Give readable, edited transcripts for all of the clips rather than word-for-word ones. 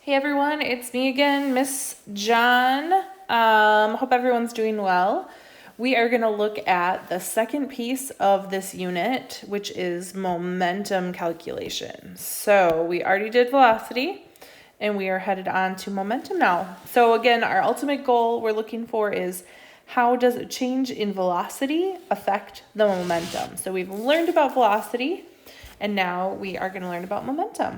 Hey everyone, it's me again, Miss John. Hope everyone's doing well. We are going to look at the second piece of this unit, which is momentum calculation. So we already did velocity, and we are headed on to momentum now. So again, our ultimate goal we're looking for is how does a change in velocity affect the momentum? So we've learned about velocity, and now we are going to learn about momentum.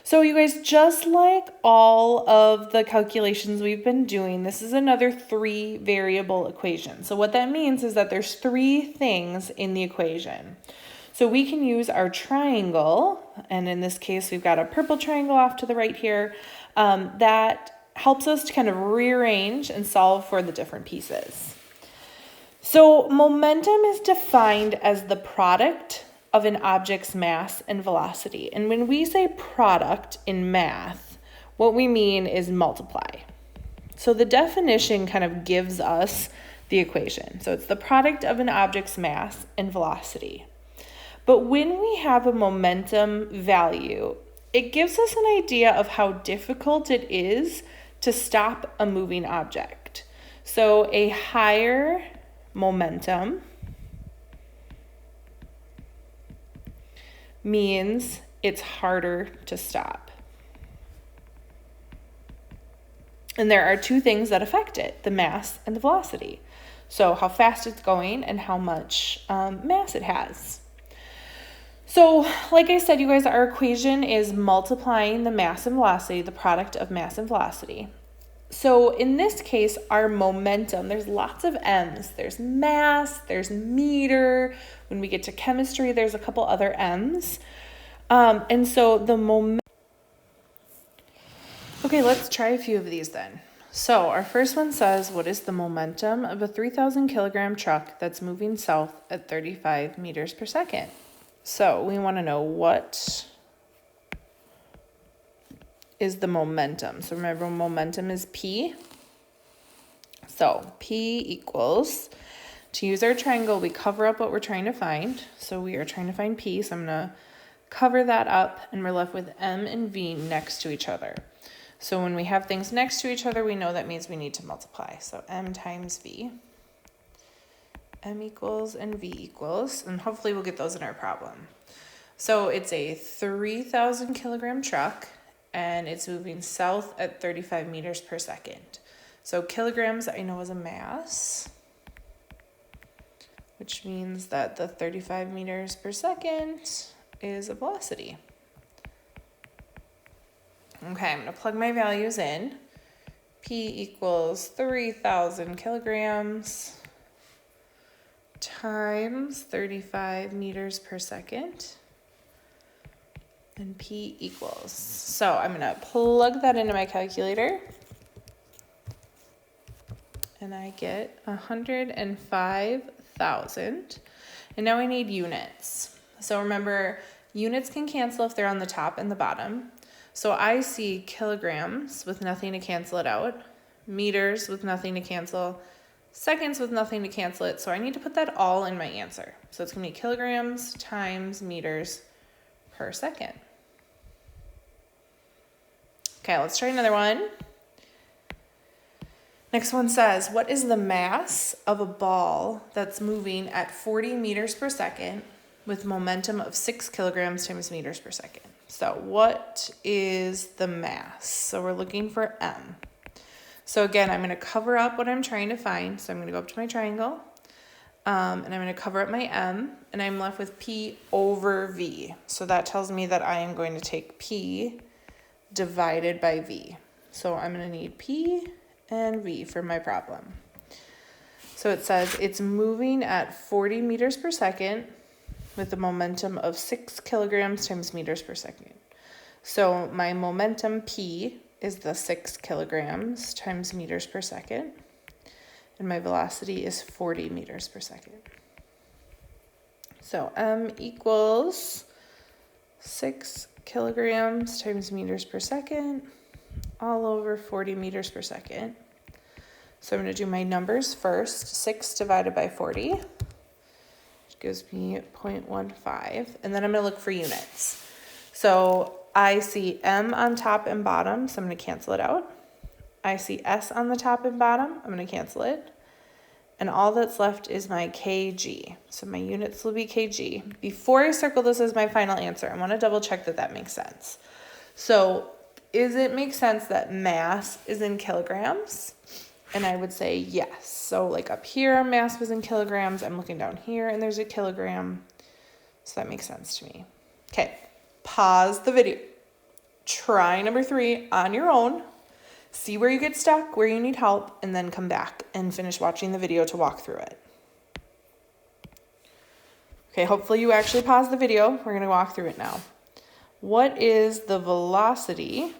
So you guys, just like all of the calculations we've been doing, this is another 3 variable equation. So what that means is that there's 3 things in the equation. So we can use our triangle, and in this case, we've got a purple triangle off to the right here, that helps us to kind of rearrange and solve for the different pieces. So momentum is defined as the product of an object's mass and velocity. And when we say product in math, what we mean is multiply. So the definition kind of gives us the equation. So it's the product of an object's mass and velocity. But when we have a momentum value, it gives us an idea of how difficult it is to stop a moving object. So a higher momentum means it's harder to stop. And there are 2 things that affect it, the mass and the velocity. So how fast it's going and how much mass it has. So like I said, you guys, our equation is multiplying the mass and velocity, the product of mass and velocity. So in this case, our momentum, there's lots of M's. There's mass, there's meter. When we get to chemistry, there's a couple other M's. And so the moment. Okay, let's try a few of these then. So our first one says, what is the momentum of a 3,000 kilogram truck that's moving south at 35 meters per second? So we want to know what is the momentum. So remember, momentum is P. So P equals, to use our triangle, we cover up what we're trying to find. So we are trying to find P. So I'm going to cover that up, and we're left with M and V next to each other. So when we have things next to each other, we know that means we need to multiply. So M times V. M equals and V equals, and hopefully we'll get those in our problem. So it's a 3,000 kilogram truck, and it's moving south at 35 meters per second. So kilograms I know is a mass, which means that the 35 meters per second is a velocity. Okay, I'm going to plug my values in. P equals 3,000 kilograms times 35 meters per second. And P equals. So I'm going to plug that into my calculator. And I get 105,000. And now I need units. So remember, units can cancel if they're on the top and the bottom. So I see kilograms with nothing to cancel it out, meters with nothing to cancel, seconds with nothing to cancel it. So I need to put that all in my answer. So it's going to be kilograms times meters per second. Okay, let's try another one. Next one says, what is the mass of a ball that's moving at 40 meters per second with momentum of 6 kilograms times meters per second? So what is the mass? So we're looking for M. So again, I'm going to cover up what I'm trying to find. So I'm going to go up to my triangle, and I'm going to cover up my M, and I'm left with P over V. So that tells me that I am going to take P divided by V. So I'm going to need P and V for my problem. So it says it's moving at 40 meters per second with a momentum of 6 kilograms times meters per second. So my momentum P is the 6 kilograms times meters per second, and my velocity is 40 meters per second. So M equals 6 kilograms times meters per second all over 40 meters per second. So I'm going to do my numbers first. 6 divided by 40, which gives me 0.15. And then I'm going to look for units. So I see M on top and bottom, so I'm going to cancel it out. I see S on the top and bottom, I'm going to cancel it. And all that's left is my kg. So my units will be kg. Before I circle this as my final answer, I want to double check that that makes sense. So it makes sense that mass is in kilograms? And I would say yes. So like up here, mass was in kilograms. I'm looking down here and there's a kilogram. So that makes sense to me. Okay, pause the video. Try number 3 on your own. See where you get stuck, where you need help, and then come back and finish watching the video to walk through it. Okay, hopefully you actually paused the video. We're going to walk through it now. What is the velocity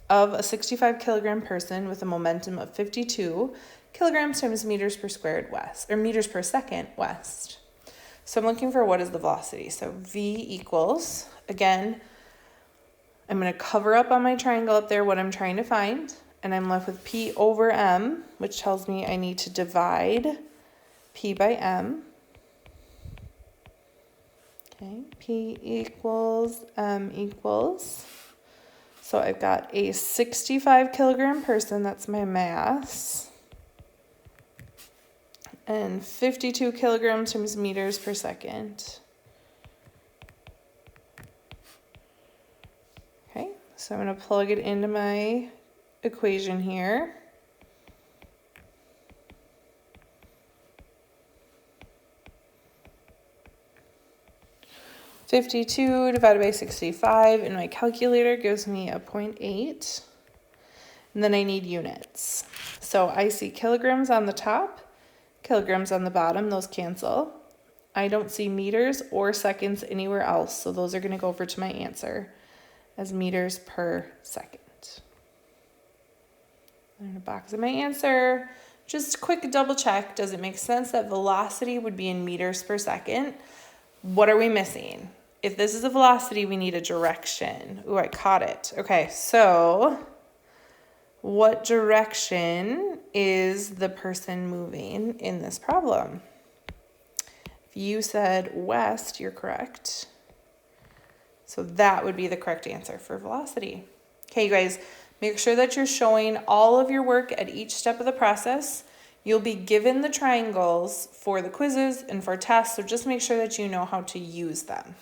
of a 65 kilogram person with a momentum of 52 kilograms times meters per squared west, or meters per second west? So I'm looking for what is the velocity. So V equals, again, I'm going to cover up on my triangle up there what I'm trying to find, and I'm left with P over M, which tells me I need to divide P by M. Okay, P equals M equals. So I've got a 65 kilogram person, that's my mass, and 52 kilograms times meters per second. Okay, so I'm going to plug it into my equation here. (52) divided by 65 in my calculator gives me a 0.8. And then I need units. So I see kilograms on the top, kilograms on the bottom, those cancel. I don't see meters or seconds anywhere else, so those are going to go over to my answer as meters per second. I'm going to box in my answer. Just quick double check. Does it make sense that velocity would be in meters per second? What are we missing? If this is a velocity, we need a direction. Ooh, I caught it. Okay, so what direction is the person moving in this problem? If you said west, you're correct. So that would be the correct answer for velocity. Okay, you guys, make sure that you're showing all of your work at each step of the process. You'll be given the triangles for the quizzes and for tests, so just make sure that you know how to use them.